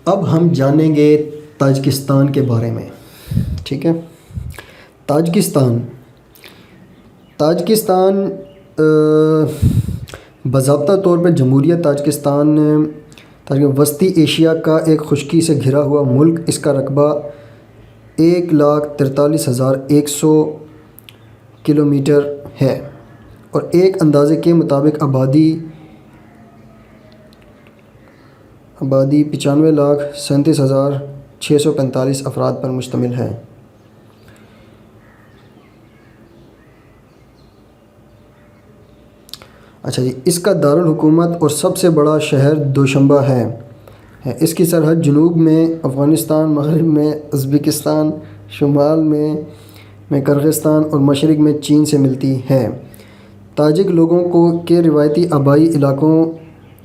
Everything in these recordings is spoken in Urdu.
اب ہم جانیں گے تاجکستان کے بارے میں، ٹھیک ہے۔ تاجکستان باضابطہ طور پر جمہوریہ تاجکستان وسطی ایشیا کا ایک خشکی سے گھرا ہوا ملک۔ اس کا رقبہ 1,43,100 کلومیٹر ہے اور ایک اندازے کے مطابق آبادی 95,37,645 افراد پر مشتمل ہے۔ اچھا جی، اس کا دارالحکومت اور سب سے بڑا شہر دوشنبہ ہے۔ اس کی سرحد جنوب میں افغانستان، مغرب میں ازبکستان، شمال میں کرغزستان اور مشرق میں چین سے ملتی ہے۔ تاجک لوگوں کے روایتی آبائی علاقوں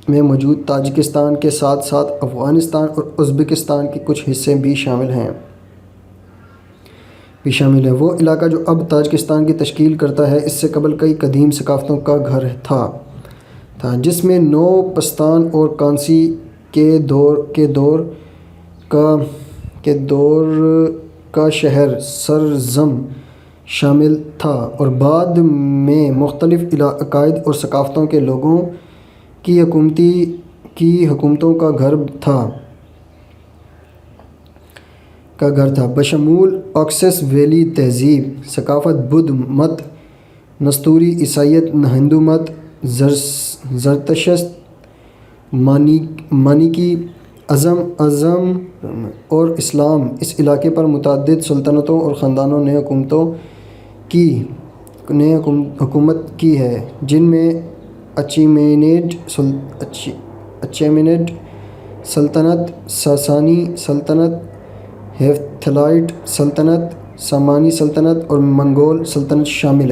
میں موجود تاجکستان کے ساتھ ساتھ افغانستان اور ازبکستان کے کچھ حصے بھی شامل ہیں۔ وہ علاقہ جو اب تاجکستان کی تشکیل کرتا ہے، اس سے قبل کئی قدیم ثقافتوں کا گھر تھا، جس میں نو پستان اور کانسی کے دور کا شہر سرزم شامل تھا اور بعد میں مختلف عقائد اور ثقافتوں کے لوگوں کی حکومتوں کا گھر تھا، بشمول آکسس ویلی تہذیب، ثقافت، بدھ مت، نستوری، عیسائیت، ہندو مت، زرتشت، مانیکی ازم اور اسلام۔ اس علاقے پر متعدد سلطنتوں اور خاندانوں نے حکومت کی ہے، جن میں اچیمینیڈ سلطنت، ساسانی سلطنت، ہیپتھلائٹ سلطنت، سامانی سلطنت اور منگول سلطنت شامل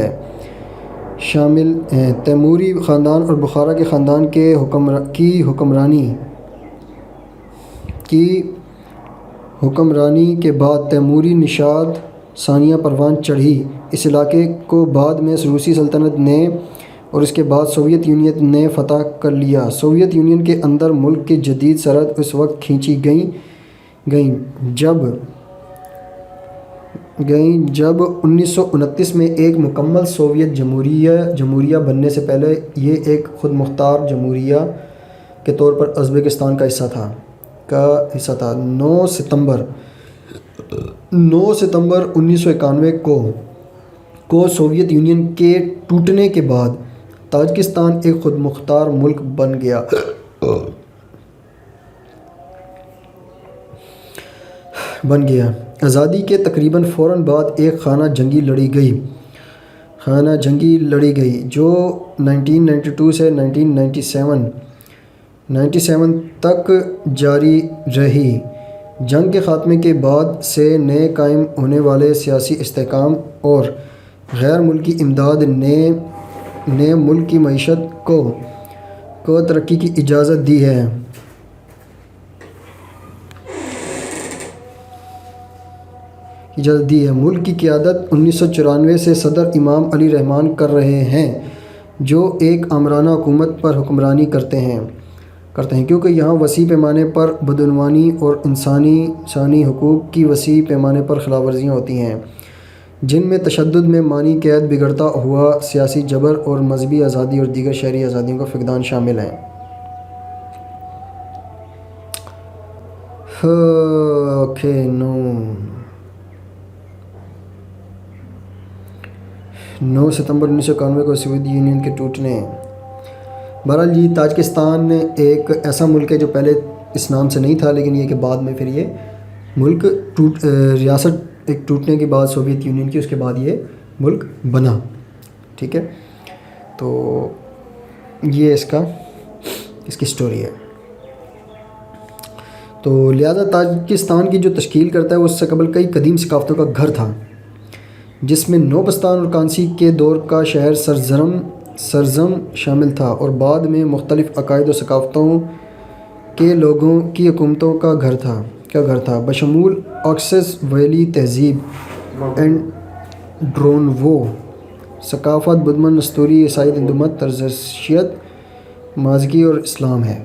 ہیں۔ تیموری خاندان اور بخارا کے خاندان کی حکمرانی کے بعد تیموری نژاد ثانیہ پروان چڑھی۔ اس علاقے کو بعد میں روسی سلطنت نے اور اس کے بعد سوویت یونین نے فتح کر لیا۔ سوویت یونین کے اندر ملک کی جدید سرحد اس وقت کھینچی گئیں جب 1929 میں ایک مکمل سوویت جمہوریہ بننے سے پہلے یہ ایک خود مختار جمہوریہ کے طور پر ازبکستان کا حصہ تھا۔ 9 ستمبر 1991 کو سوویت یونین کے ٹوٹنے کے بعد تاجکستان ایک خود مختار ملک بن گیا۔ آزادی کے تقریباً فوراً بعد ایک خانہ جنگی لڑی گئی جو 1992 سے 1997 تک جاری رہی۔ جنگ کے خاتمے کے بعد سے نئے قائم ہونے والے سیاسی استحکام اور غیر ملکی امداد نے ملک کی معیشت کو ترقی کی اجازت دی ہے۔ ملک کی قیادت 1994 سے صدر امام علی رحمان کر رہے ہیں، جو ایک آمرانہ حکومت پر حکمرانی کرتے ہیں کیونکہ یہاں وسیع پیمانے پر بدعنوانی اور انسانی حقوق کی وسیع پیمانے پر خلاف ورزیاں ہوتی ہیں، جن میں تشدد میں مانی قید، بگڑتا ہوا سیاسی جبر اور مذہبی آزادی اور دیگر شہری آزادیوں کا فقدان شامل ہیں۔ 9 ستمبر 1991 کو سوویت یونین کے ٹوٹنے۔ بہرحال یہ تاجکستان ایک ایسا ملک ہے جو پہلے اس نام سے نہیں تھا، لیکن یہ کہ بعد میں پھر یہ ملک ریاست ایک ٹوٹنے کے بعد سوویت یونین کی، اس کے بعد یہ ملک بنا، ٹھیک ہے۔ تو یہ اس کی سٹوری ہے۔ تو لہذا تاجکستان کی جو تشکیل کرتا ہے وہ اس سے قبل کئی قدیم ثقافتوں کا گھر تھا، جس میں نو پستان اور کانسی کے دور کا شہر سرزم شامل تھا اور بعد میں مختلف عقائد و ثقافتوں کے لوگوں کی حکومتوں کا گھر تھا، بشمول آکسس ویلی تہذیب، اینڈرونوو ثقافت، بدھ مت، نستوری، عیسائیت، ہندو مت، زرتشت، مازیکی اور اسلام ہے۔